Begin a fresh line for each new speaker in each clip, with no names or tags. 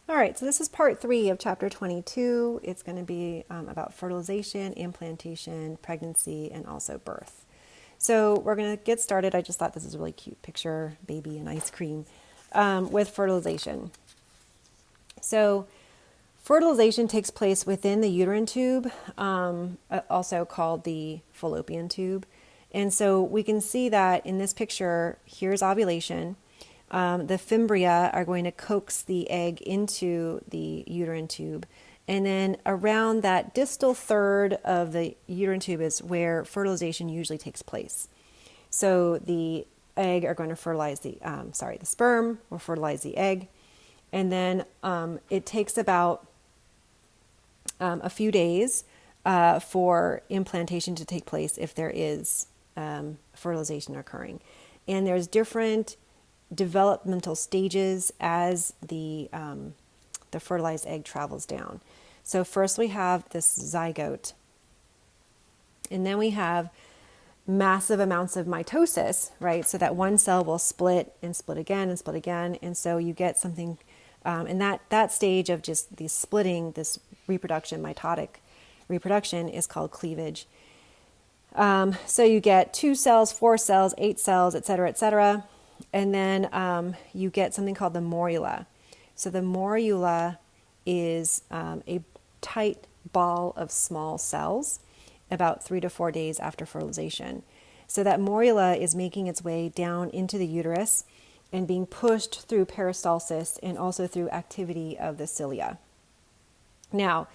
All right, so this is part 3 of chapter 22. It's going to be about fertilization, implantation, pregnancy, and also birth. So we're going to get started. I just thought this is a really cute picture, baby and ice cream, with fertilization. So fertilization takes place within the uterine tube, also called the fallopian tube. And so we can see that in this picture, here's ovulation. The fimbria are going to coax the egg into the uterine tube. And then around that distal third of the uterine tube is where fertilization usually takes place. So the egg are going to fertilize the sperm will fertilize the egg. And then it takes about a few days for implantation to take place if there is fertilization occurring. And there's different developmental stages as the fertilized egg travels down. So first we have this zygote, and then we have massive amounts of mitosis, right? So that one cell will split and split again and split again, and so you get something. And that stage of just the splitting, this reproduction, mitotic reproduction, is called cleavage. So you get 2 cells, 4 cells, 8 cells, et cetera, et cetera. And then you get something called the morula. So the morula is a tight ball of small cells about 3 to 4 days after fertilization. So that morula is making its way down into the uterus and being pushed through peristalsis and also through activity of the cilia. Now,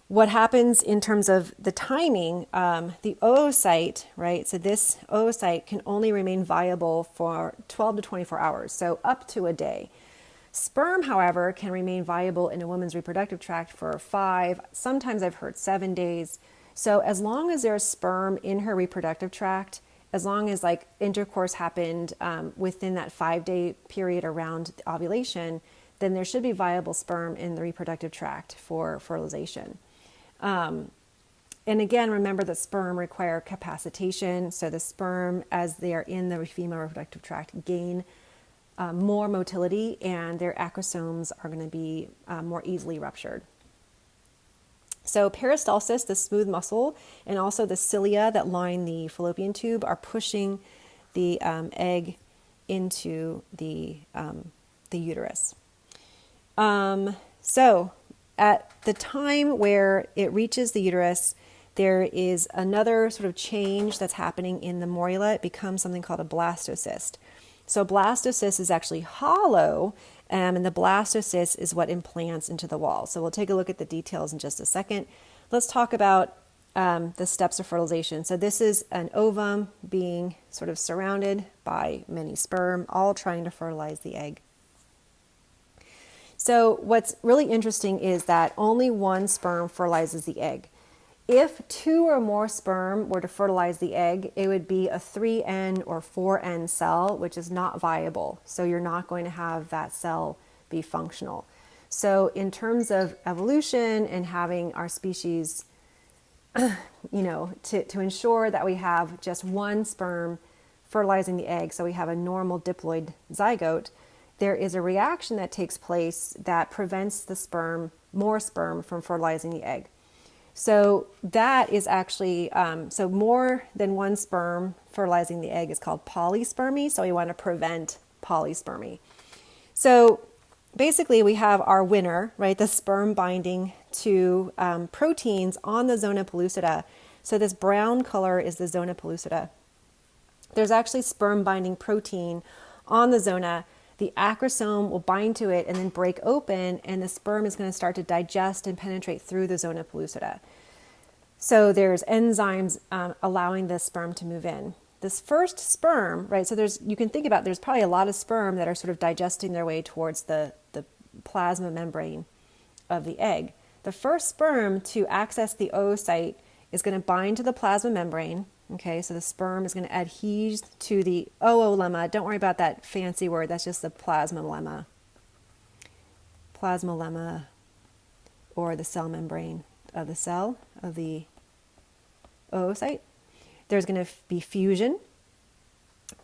what happens in terms of the timing, the oocyte, right? So this oocyte can only remain viable for 12 to 24 hours, so up to a day. Sperm, however, can remain viable in a woman's reproductive tract for 5, sometimes I've heard 7 days. So as long as there's sperm in her reproductive tract, as long as like intercourse happened within that 5-day period around ovulation, then there should be viable sperm in the reproductive tract for fertilization. And again, remember that sperm require capacitation. So the sperm, as they are in the female reproductive tract, gain more motility, and their acrosomes are going to be more easily ruptured. So peristalsis, the smooth muscle, and also the cilia that line the fallopian tube are pushing the egg into the uterus. So at the time where it reaches the uterus, there is another sort of change that's happening in the morula. It becomes something called a blastocyst. So blastocyst is actually hollow, and the blastocyst is what implants into the wall. So we'll take a look at the details in just a second. Let's talk about the steps of fertilization. So this is an ovum being sort of surrounded by many sperm, all trying to fertilize the egg. So what's really interesting is that only one sperm fertilizes the egg. If 2 or more sperm were to fertilize the egg, it would be a 3N or 4N cell, which is not viable. So you're not going to have that cell be functional. So in terms of evolution and having our species, to ensure that we have just one sperm fertilizing the egg, so we have a normal diploid zygote, there is a reaction that takes place that prevents the more sperm from fertilizing the egg. So that is actually, so more than one sperm fertilizing the egg is called polyspermy. So we want to prevent polyspermy. So basically we have our winner, right? The sperm binding to proteins on the zona pellucida. So this brown color is the zona pellucida. There's actually sperm binding protein on the zona. The acrosome will bind to it and then break open, and the sperm is going to start to digest and penetrate through the zona pellucida. So there's enzymes allowing the sperm to move in. This first sperm, right, so you can think about there's probably a lot of sperm that are sort of digesting their way towards the plasma membrane of the egg. The first sperm to access the oocyte is going to bind to the plasma membrane. Okay, so the sperm is going to adhere to the oolemma. Don't worry about that fancy word. That's just the plasmalemma. Plasmalemma, or the cell membrane of the cell of the oocyte. There's going to be fusion,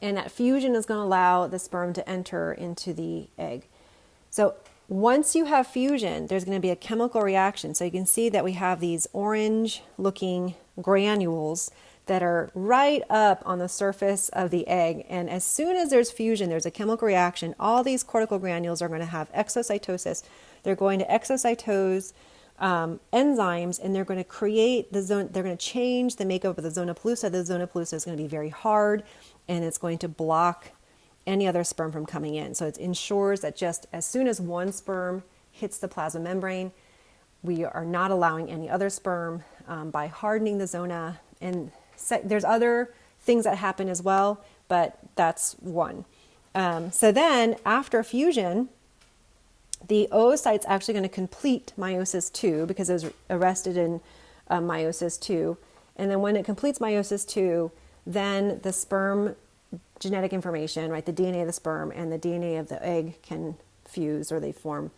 and that fusion is going to allow the sperm to enter into the egg. So Once you have fusion, there's going to be a chemical reaction. So you can see that we have these orange looking granules that are right up on the surface of the egg. And as soon as there's fusion, there's a chemical reaction. All these cortical granules are going to have exocytosis. They're going to exocytose enzymes, and they're going to create the zone. They're going to change the makeup of the zona pellucida. The zona pellucida is going to be very hard, and it's going to block any other sperm from coming in. So it ensures that just as soon as one sperm hits the plasma membrane, we are not allowing any other sperm by hardening the zona. And there's other things that happen as well, but that's one. So then after fusion, the oocyte's actually going to complete meiosis 2 because it was arrested in meiosis 2. And then when it completes meiosis 2, then the sperm genetic information, right, the DNA of the sperm and the DNA of the egg can fuse, or they form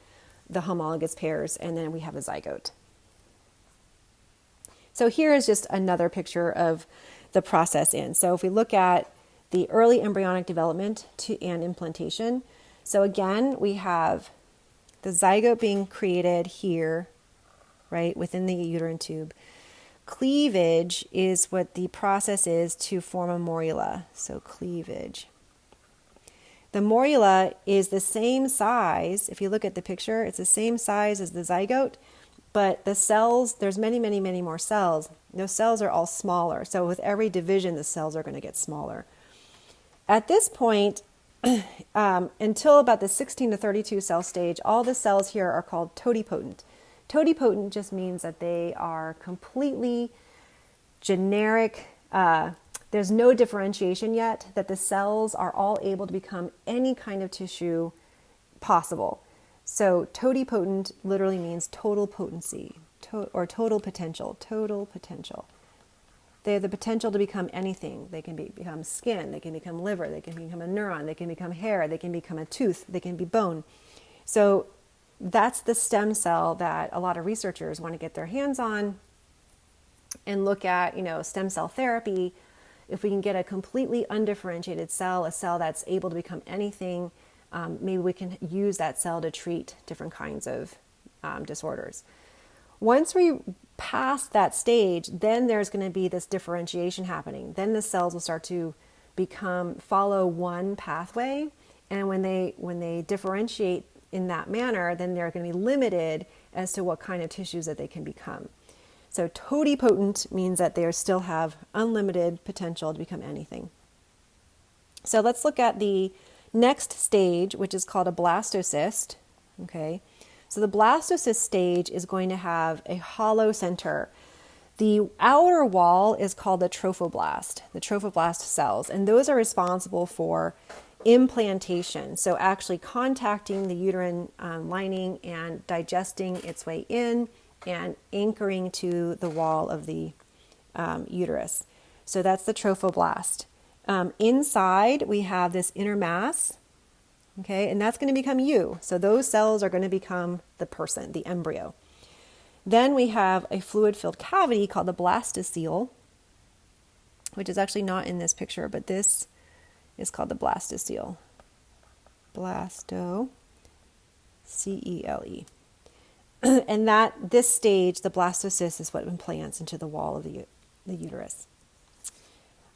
the homologous pairs, and then we have a zygote. So here is just another picture of the process in. So if we look at the early embryonic development and implantation, so again, we have the zygote being created here, right, within the uterine tube. Cleavage is what the process is to form a morula. So cleavage. The morula is the same size. If you look at the picture, it's the same size as the zygote, but the cells, there's many, many, many more cells. Those cells are all smaller. So with every division, the cells are going to get smaller. At this point, until about the 16 to 32 cell stage, all the cells here are called totipotent. Totipotent just means that they are completely generic. There's no differentiation yet, that the cells are all able to become any kind of tissue possible. So totipotent literally means total potency or total potential, total potential. They have the potential to become anything. They can become skin, they can become liver, they can become a neuron, they can become hair, they can become a tooth, they can be bone. So that's the stem cell that a lot of researchers want to get their hands on and look at, stem cell therapy. If we can get a completely undifferentiated cell, a cell that's able to become anything, maybe we can use that cell to treat different kinds of disorders. Once we pass that stage, then there's going to be this differentiation happening. Then the cells will start to follow one pathway. And when they differentiate in that manner, then they're going to be limited as to what kind of tissues that they can become. So totipotent means that they still have unlimited potential to become anything. So let's look at the next stage, which is called a blastocyst. Okay, so the blastocyst stage is going to have a hollow center. The outer wall is called the trophoblast cells, and those are responsible for implantation. So actually contacting the uterine lining and digesting its way in and anchoring to the wall of the uterus. So that's the trophoblast. Inside we have this inner mass, okay, and that's going to become you. So those cells are going to become the person, the embryo. Then we have a fluid-filled cavity called the blastocele, which is actually not in this picture, but this is called the blastocele. Blastocele. And this stage, the blastocyst, is what implants into the wall of the uterus.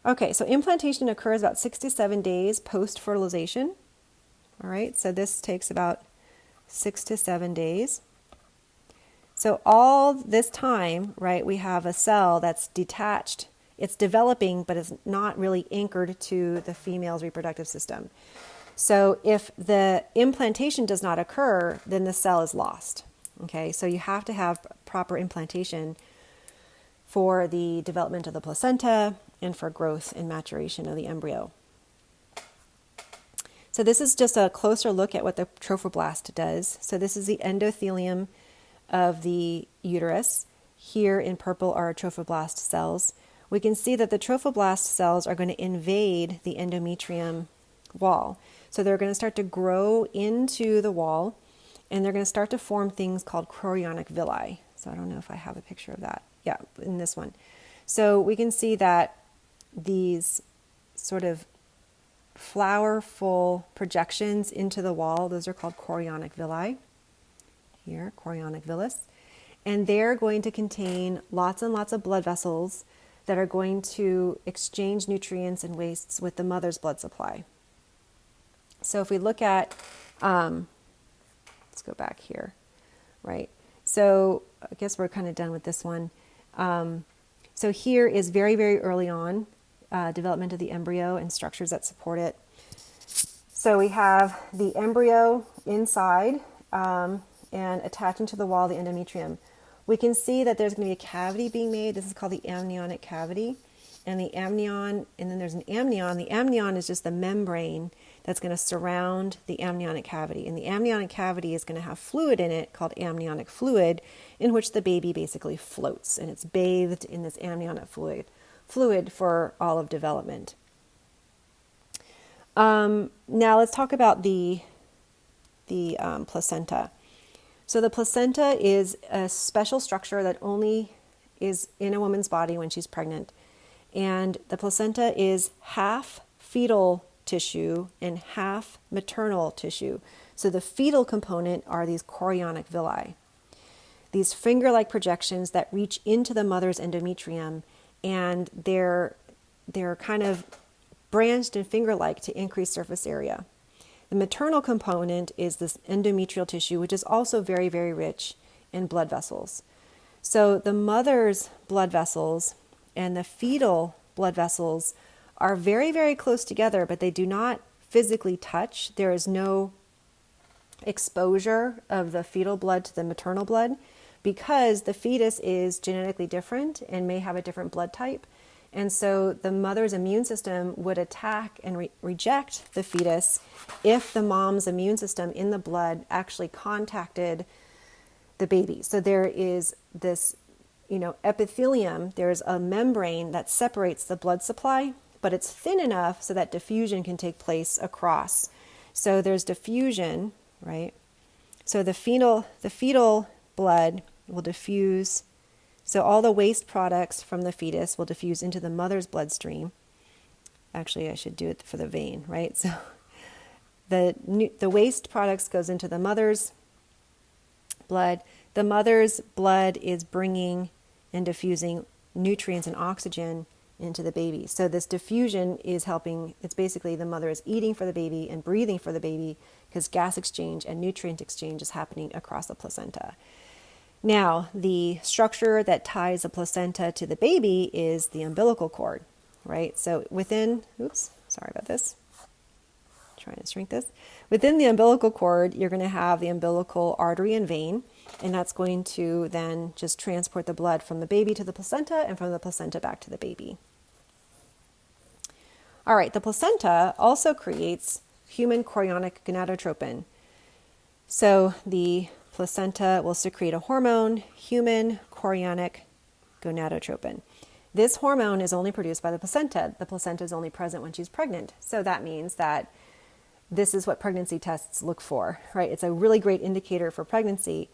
Okay, so implantation occurs about 6 to 7 days post-fertilization. All right, so this takes about 6 to 7 days. So all this time, right, we have a cell that's detached. It's developing, but it's not really anchored to the female's reproductive system. So if the implantation does not occur, then the cell is lost. Okay, so you have to have proper implantation for the development of the placenta and for growth and maturation of the embryo. So this is just a closer look at what the trophoblast does. So this is the endothelium of the uterus. Here in purple are trophoblast cells. We can see that the trophoblast cells are going to invade the endometrium wall. So they're going to start to grow into the wall, and they're going to start to form things called chorionic villi. So I don't know if I have a picture of that. Yeah, in this one. So we can see that these sort of flowerful projections into the wall, those are called chorionic villi. here, chorionic villus, and they're going to contain lots and lots of blood vessels that are going to exchange nutrients and wastes with the mother's blood supply. So if we look at, let's go back here, right? So I guess we're kind of done with this one. So here is very, very early on development of the embryo and structures that support it. So we have the embryo inside and attaching to the wall of the endometrium. We can see that there's going to be a cavity being made. This is called the amniotic cavity. And the amnion, and then there's an amnion. The amnion is just the membrane that's going to surround the amniotic cavity. And the amniotic cavity is going to have fluid in it called amniotic fluid, in which the baby basically floats. And it's bathed in this amniotic fluid for all of development. Now let's talk about the placenta. So the placenta is a special structure that only is in a woman's body when she's pregnant. And the placenta is half fetal tissue and half maternal tissue. So the fetal component are these chorionic villi, these finger-like projections that reach into the mother's endometrium, and they're kind of branched and finger-like to increase surface area. The maternal component is this endometrial tissue, which is also very, very rich in blood vessels. So the mother's blood vessels and the fetal blood vessels are very, very close together, but they do not physically touch. There is no exposure of the fetal blood to the maternal blood because the fetus is genetically different and may have a different blood type. And so the mother's immune system would attack and reject the fetus if the mom's immune system in the blood actually contacted the baby. So there is this, epithelium, there's a membrane that separates the blood supply, but it's thin enough so that diffusion can take place across. So there's diffusion, right? So the fetal blood will diffuse. So all the waste products from the fetus will diffuse into the mother's bloodstream. Actually, I should do it for the vein, right? So the waste products goes into the mother's blood. The mother's blood is bringing and diffusing nutrients and oxygen into the baby. So this diffusion is helping. It's basically the mother is eating for the baby and breathing for the baby because gas exchange and nutrient exchange is happening across the placenta. Now, the structure that ties the placenta to the baby is the umbilical cord, right? So within the umbilical cord, you're going to have the umbilical artery and vein, and that's going to then just transport the blood from the baby to the placenta and from the placenta back to the baby. All right, the placenta also creates human chorionic gonadotropin. So the placenta will secrete a hormone, human chorionic gonadotropin. This hormone is only produced by the placenta. The placenta is only present when she's pregnant. So that means that this is what pregnancy tests look for, right? It's a really great indicator for pregnancy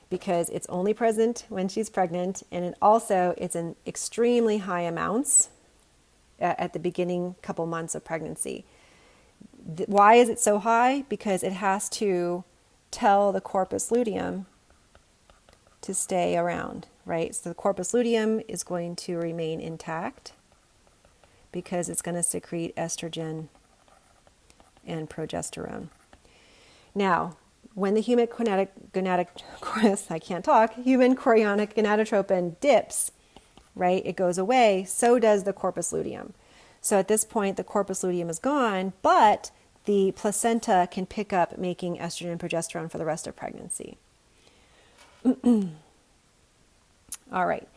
because it's only present when she's pregnant, and it's in extremely high amounts at the beginning couple months of pregnancy. Why is it so high? Because it has to tell the corpus luteum to stay around, right? So the corpus luteum is going to remain intact because it's going to secrete estrogen and progesterone. Now, when the human chorionic gonadotropin dips, right, it goes away, so does the corpus luteum. So at this point, the corpus luteum is gone, but the placenta can pick up making estrogen and progesterone for the rest of pregnancy. All right.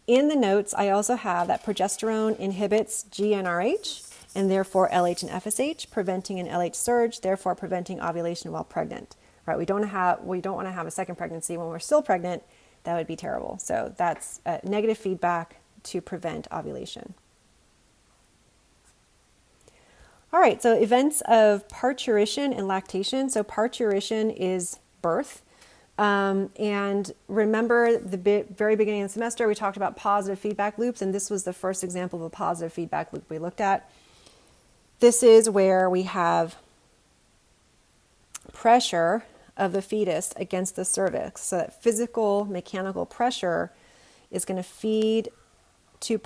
In the notes, I also have that progesterone inhibits GnRH and therefore LH and FSH, preventing an LH surge, therefore preventing ovulation while pregnant. Right? We don't want to have a second pregnancy when we're still pregnant. That would be terrible. So that's negative feedback to prevent ovulation. All right, so events of parturition and lactation. So parturition is birth. And remember the very beginning of the semester, we talked about positive feedback loops, and this was the first example of a positive feedback loop we looked at. This is where we have pressure of the fetus against the cervix. So that physical mechanical pressure is going to feed to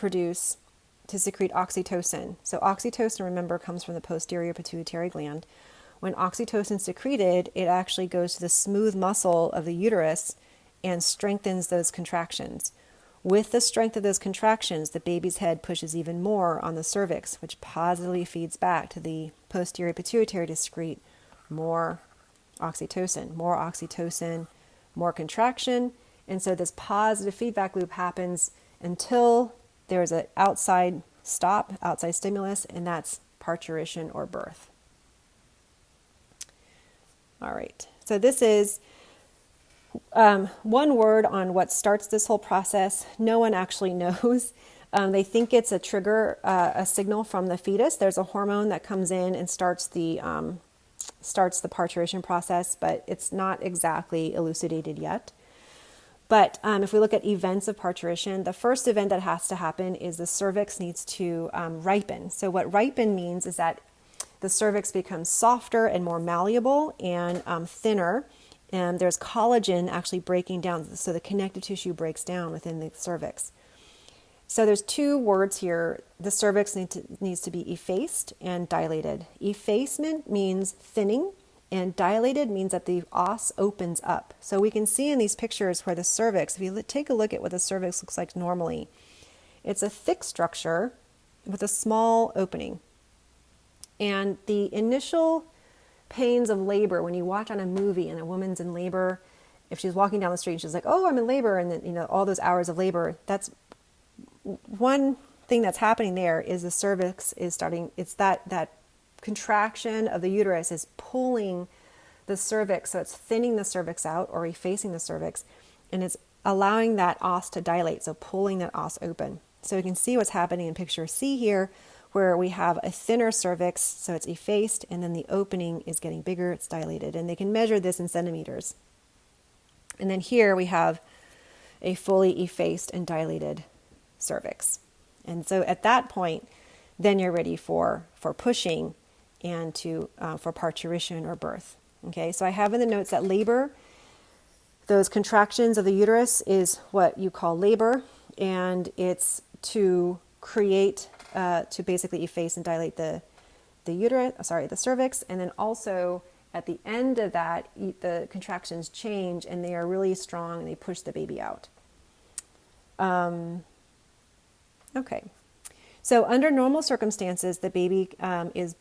secrete oxytocin. So oxytocin, remember, comes from the posterior pituitary gland. When oxytocin is secreted, it actually goes to the smooth muscle of the uterus and strengthens those contractions. With the strength of those contractions, the baby's head pushes even more on the cervix, which positively feeds back to the posterior pituitary to secrete more oxytocin, more contraction. And so this positive feedback loop happens until there's an outside stimulus, and that's parturition or birth. All right, so this is one word on what starts this whole process. No one actually knows. They think it's a trigger, a signal from the fetus. There's a hormone that comes in and starts the parturition process, but it's not exactly elucidated yet. But if we look at events of parturition, the first event that has to happen is the cervix needs to ripen. So what ripen means is that the cervix becomes softer and more malleable and thinner. And there's collagen actually breaking down, so the connective tissue breaks down within the cervix. So there's two words here. The cervix needs to be effaced and dilated. Effacement means thinning, and dilated means that the os opens up. So we can see in these pictures where the cervix, if you take a look at what the cervix looks like normally, it's a thick structure with a small opening. And the initial pains of labor, when you watch on a movie and a woman's in labor, if she's walking down the street and she's like, oh, I'm in labor, and then, all those hours of labor, that's one thing that's happening there is the cervix is starting, it's that contraction of the uterus is pulling the cervix, so it's thinning the cervix out or effacing the cervix, and it's allowing that os to dilate, so pulling that os open. So you can see what's happening in picture C here, where we have a thinner cervix, so it's effaced, and then the opening is getting bigger, it's dilated, and they can measure this in centimeters. And then here we have a fully effaced and dilated cervix. And so at that point, then you're ready for pushing and for parturition or birth. Okay, so I have in the notes that labor, those contractions of the uterus, is what you call labor, and it's to create, to basically efface and dilate the cervix, and then also at the end of that, the contractions change and they are really strong and they push the baby out. Okay, so under normal circumstances, the baby is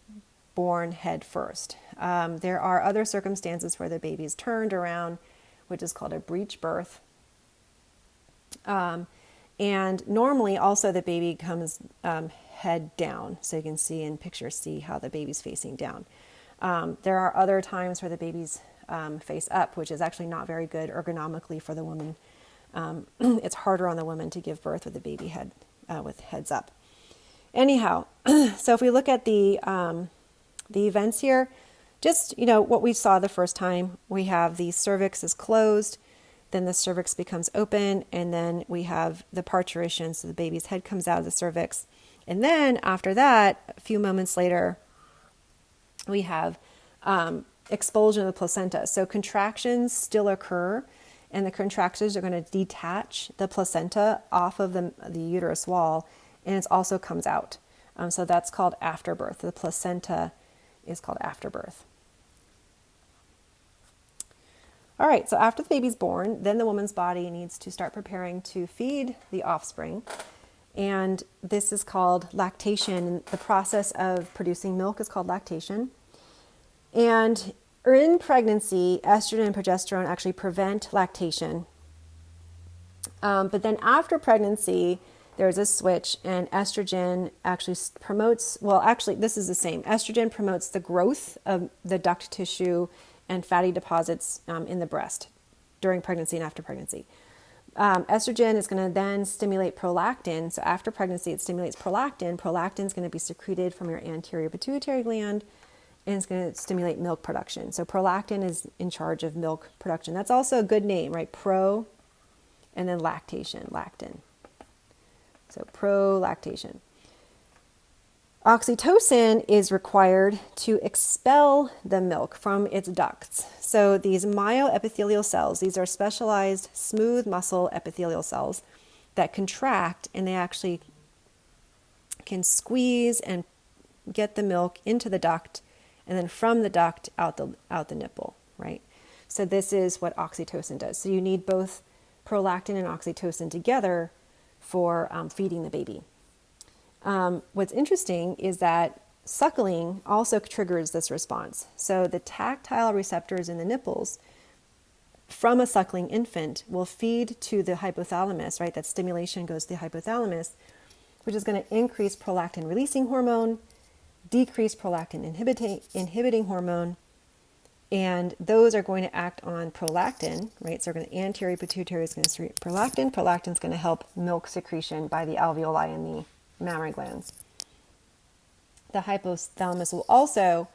born head first. There are other circumstances where the baby is turned around, which is called a breech birth. And normally also the baby comes head down. So you can see in picture C how the baby's facing down. There are other times where the baby's face up, which is actually not very good ergonomically for the woman. It's harder on the woman to give birth with the baby head with heads up. Anyhow, so if we look at the events here, just what we saw the first time, we have the cervix is closed, then the cervix becomes open, and then we have the parturition, so the baby's head comes out of the cervix. And then after that, a few moments later, we have expulsion of the placenta. So contractions still occur, and the contractions are going to detach the placenta off of the uterus wall, and it also comes out. So that's called afterbirth. The placenta is called afterbirth. All right, so after the baby's born, then the woman's body needs to start preparing to feed the offspring. And this is called lactation. The process of producing milk is called lactation. And in pregnancy, estrogen and progesterone actually prevent lactation. But then after pregnancy, there's a switch, and estrogen actually promotes, this is the same. Estrogen promotes the growth of the duct tissue and fatty deposits in the breast during pregnancy and after pregnancy. Estrogen is going to then stimulate prolactin. So after pregnancy, it stimulates prolactin. Prolactin is going to be secreted from your anterior pituitary gland, and it's going to stimulate milk production. So prolactin is in charge of milk production. That's also a good name, right? Pro, and then lactation, lactin. So prolactation. Oxytocin is required to expel the milk from its ducts. So these myoepithelial cells, these are specialized smooth muscle epithelial cells that contract, and they actually can squeeze and get the milk into the duct, and then from the duct out the nipple, right? So this is what oxytocin does. So you need both prolactin and oxytocin together for feeding the baby. What's interesting is that suckling also triggers this response. So the tactile receptors in the nipples from a suckling infant will feed to the hypothalamus, right? That stimulation goes to the hypothalamus, which is going to increase prolactin releasing hormone, decrease prolactin inhibiting hormone, and those are going to act on prolactin, right? So we're going to anterior pituitary is going to secrete prolactin. Prolactin is going to help milk secretion by the alveoli and the mammary glands. The hypothalamus will also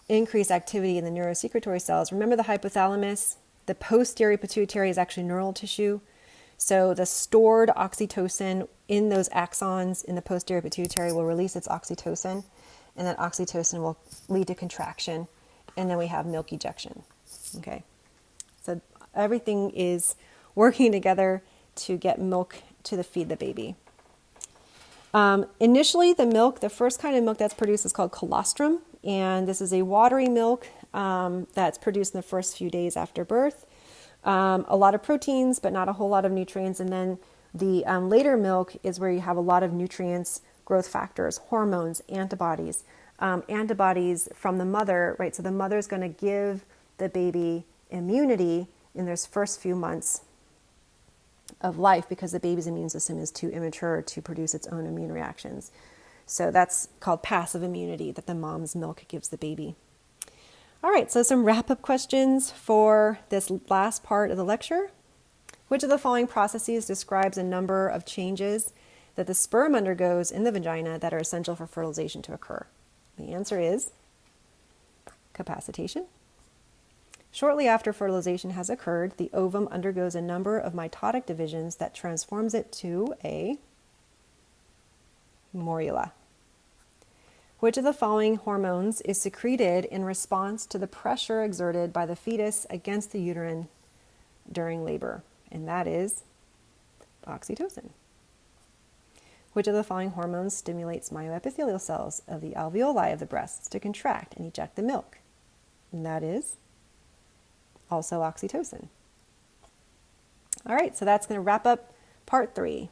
increase activity in the neurosecretory cells. Remember the hypothalamus, the posterior pituitary is actually neural tissue. So the stored oxytocin in those axons in the posterior pituitary will release its oxytocin, and that oxytocin will lead to contraction, and then we have milk ejection. Okay, so everything is working together to get milk to feed the baby. Initially, the first kind of milk that's produced is called colostrum, and this is a watery milk that's produced in the first few days after birth. A lot of proteins, but not a whole lot of nutrients. And then the later milk is where you have a lot of nutrients, growth factors, hormones, antibodies. Antibodies from the mother, right? So the mother is going to give the baby immunity in those first few months of life because the baby's immune system is too immature to produce its own immune reactions. So that's called passive immunity that the mom's milk gives the baby. All right, so some wrap-up questions for this last part of the lecture. Which of the following processes describes a number of changes that the sperm undergoes in the vagina that are essential for fertilization to occur? The answer is capacitation. Shortly after fertilization has occurred, the ovum undergoes a number of mitotic divisions that transforms it to a morula. Which of the following hormones is secreted in response to the pressure exerted by the fetus against the uterine during labor? And that is oxytocin. Which of the following hormones stimulates myoepithelial cells of the alveoli of the breasts to contract and eject the milk? And that is also oxytocin. All right, so that's going to wrap up part 3.